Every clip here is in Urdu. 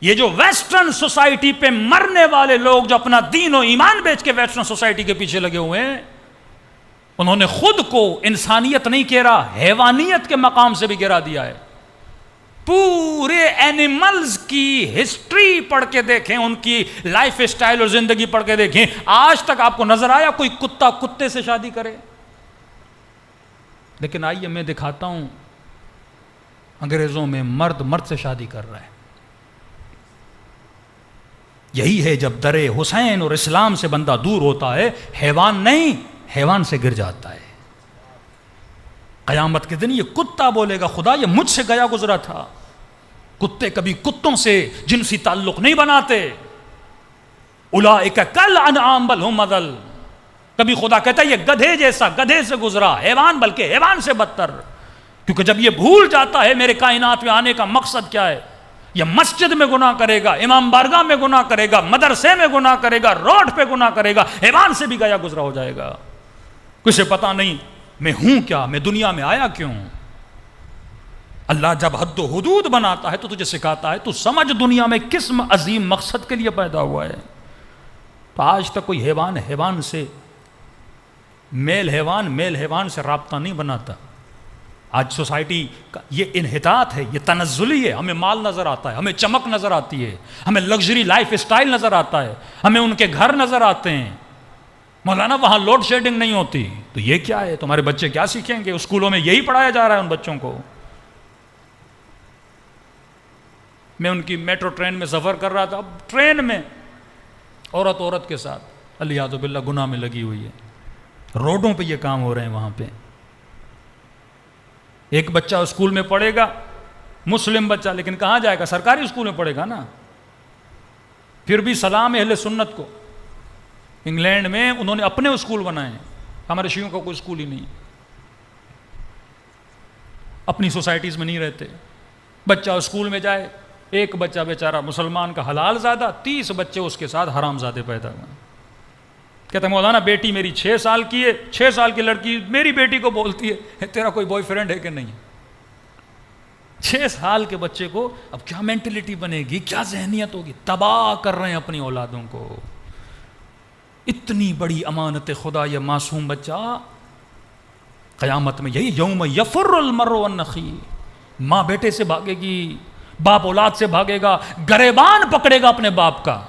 یہ جو ویسٹرن سوسائٹی پہ مرنے والے لوگ جو اپنا دین و ایمان بیچ کے ویسٹرن سوسائٹی کے پیچھے لگے ہوئے ہیں، انہوں نے خود کو انسانیت نہیں گرا، حیوانیت کے مقام سے بھی گرا دیا ہے۔ پورے اینیملز کی ہسٹری پڑھ کے دیکھیں، ان کی لائف اسٹائل اور زندگی پڑھ کے دیکھیں، آج تک آپ کو نظر آیا کوئی کتا کتے سے شادی کرے؟ لیکن آئیے میں دکھاتا ہوں، انگریزوں میں مرد مرد سے شادی کر رہا ہے۔ یہی ہے جب در حسین اور اسلام سے بندہ دور ہوتا ہے، حیوان نہیں حیوان سے گر جاتا ہے۔ قیامت کے دن یہ کتا بولے گا، خدا یہ مجھ سے گیا گزرا تھا۔ کتے کبھی کتوں سے جنسی تعلق نہیں بناتے، اولئک کالانعام بل ھم اضل۔ کبھی خدا کہتا ہے یہ گدھے جیسا، گدھے سے گزرا، حیوان بلکہ حیوان سے بدتر۔ کیونکہ جب یہ بھول جاتا ہے میرے کائنات میں آنے کا مقصد کیا ہے، یہ مسجد میں گناہ کرے گا، امام بارگاہ میں گناہ کرے گا، مدرسے میں گناہ کرے گا، روڈ پہ گناہ کرے گا، حیوان سے بھی گیا گزرا ہو جائے گا۔ کسے پتا نہیں میں ہوں کیا، میں دنیا میں آیا کیوں۔ اللہ جب حد و حدود بناتا ہے تو تجھے سکھاتا ہے تو سمجھ دنیا میں کس عظیم مقصد کے لیے پیدا ہوا ہے۔ تو آج تک کوئی حیوان حیوان سے، میل حیوان سے رابطہ نہیں بناتا۔ آج سوسائٹی کا یہ انحطاط ہے، یہ تنزلی ہے۔ ہمیں مال نظر آتا ہے، ہمیں چمک نظر آتی ہے، ہمیں لگژری لائف اسٹائل نظر آتا ہے، ہمیں ان کے گھر نظر آتے ہیں۔ مولانا وہاں لوڈ شیڈنگ نہیں ہوتی، تو یہ کیا ہے؟ تمہارے بچے کیا سیکھیں گے؟ اسکولوں میں یہی پڑھایا جا رہا ہے ان بچوں کو۔ میں ان کی میٹرو ٹرین میں سفر کر رہا تھا، اب ٹرین میں عورت کے ساتھ الیاذ باللہ گناہ میں لگی ہوئی ہے، روڈوں پہ یہ کام ہو رہے ہیں۔ وہاں پہ ایک بچہ اسکول میں پڑھے گا، مسلم بچہ، لیکن کہاں جائے گا؟ سرکاری اسکول میں پڑھے گا نا۔ پھر بھی سلام اہل سنت کو، انگلینڈ میں انہوں نے اپنے اسکول بنائے ہیں، ہمارے شیعوں کا کوئی اسکول ہی نہیں، اپنی سوسائٹیز میں نہیں رہتے۔ بچہ اسکول میں جائے، ایک بچہ بیچارہ مسلمان کا حلال زادہ، 30 بچے اس کے ساتھ حرام زادے پیدا ہوئے۔ کہتا ہے مولانا بیٹی میری 6 سال کی ہے، 6 سال کی لڑکی میری بیٹی کو بولتی ہے تیرا کوئی بوائے فرینڈ ہے کہ نہیں؟ 6 سال کے بچے کو اب کیا مینٹلٹی بنے گی، کیا ذہنیت ہوگی؟ تباہ کر رہے ہیں اپنی اولادوں کو۔ اتنی بڑی امانت خدا یہ معصوم بچہ، قیامت میں یہی یوم یفر المرء من اخیہ، ماں بیٹے سے بھاگے گی، باپ اولاد سے بھاگے گا، گریبان پکڑے گا اپنے باپ کا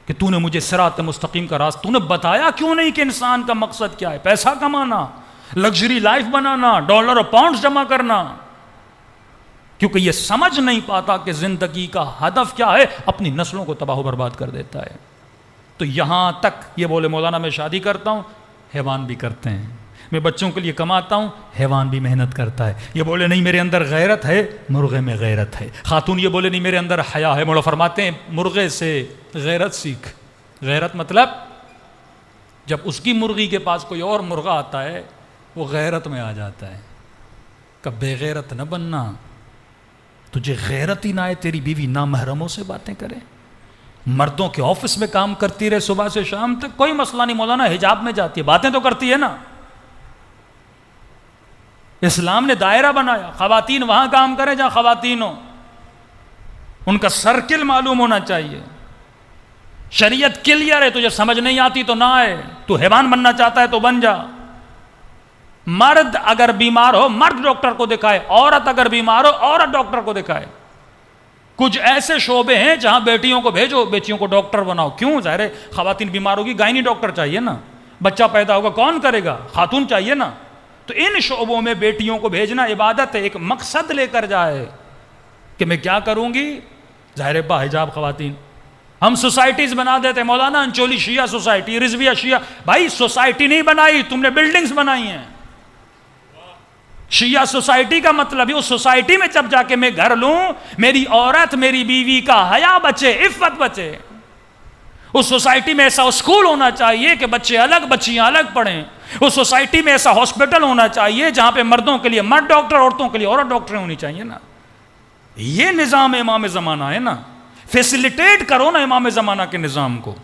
کہ تو نے مجھے صراط مستقیم کا راستہ تو نے بتایا کیوں نہیں کہ انسان کا مقصد کیا ہے؟ پیسہ کمانا، لگژری لائف بنانا، ڈالر اور پاؤنڈز جمع کرنا۔ کیونکہ یہ سمجھ نہیں پاتا کہ زندگی کا ہدف کیا ہے، اپنی نسلوں کو تباہ و برباد کر دیتا ہے۔ تو یہاں تک یہ بولے مولانا میں شادی کرتا ہوں، حیوان بھی کرتے ہیں، میں بچوں کے لیے کماتا ہوں، حیوان بھی محنت کرتا ہے۔ یہ بولے نہیں میرے اندر غیرت ہے، مرغے میں غیرت ہے۔ خاتون یہ بولے نہیں میرے اندر حیا ہے، مولا فرماتے ہیں مرغے سے غیرت سیکھ۔ غیرت مطلب جب اس کی مرغی کے پاس کوئی اور مرغہ آتا ہے وہ غیرت میں آ جاتا ہے کہ بے غیرت نہ بننا، تجھے غیرت ہی نہ آئے تیری بیوی نامحرموں سے باتیں کرے، مردوں کے آفس میں کام کرتی رہے صبح سے شام تک، کوئی مسئلہ نہیں، مولانا حجاب میں جاتی ہے، باتیں تو کرتی ہے نا۔ اسلام نے دائرہ بنایا، خواتین وہاں کام کریں جہاں خواتین ہوں، ان کا سرکل معلوم ہونا چاہیے۔ شریعت کلیئر ہے، تجھے سمجھ نہیں آتی تو نہ آئے، تو حیوان بننا چاہتا ہے تو بن جا۔ مرد اگر بیمار ہو مرد ڈاکٹر کو دکھائے، عورت اگر بیمار ہو عورت ڈاکٹر کو دکھائے۔ کچھ ایسے شعبے ہیں جہاں بیٹیوں کو بھیجو، بیٹیوں کو ڈاکٹر بناؤ۔ کیوں؟ ظاہر ہے خواتین بیمار ہوگی، گائنی ڈاکٹر چاہیے نا، بچہ پیدا ہوگا کون کرے گا؟ خاتون چاہیے نا۔ تو ان شعبوں میں بیٹیوں کو بھیجنا عبادت ہے، ایک مقصد لے کر جائے کہ میں کیا کروں گی، ظاہر با حجاب خواتین۔ ہم سوسائٹیز بنا دیتے، مولانا انچولی شیعہ سوسائٹی، رضویہ شیعہ، بھائی سوسائٹی نہیں بنائی تم نے، بلڈنگز بنائی ہیں۔ شیعہ سوسائٹی کا مطلب ہے اس سوسائٹی میں جب جا کے میں گھر لوں، میری عورت میری بیوی کا حیا بچے، عفت بچے۔ اس سوسائٹی میں ایسا اسکول ہونا چاہیے کہ بچے الگ بچیاں الگ پڑھیں۔ اس سوسائٹی میں ایسا ہاسپٹل ہونا چاہیے جہاں پہ مردوں کے لیے مرد ڈاکٹر، عورتوں کے لیے عورت ڈاکٹریں ہونی چاہیے نا۔ یہ نظام امام زمانہ ہے نا، فیسیلیٹیٹ کرو نا امام زمانہ کے نظام کو۔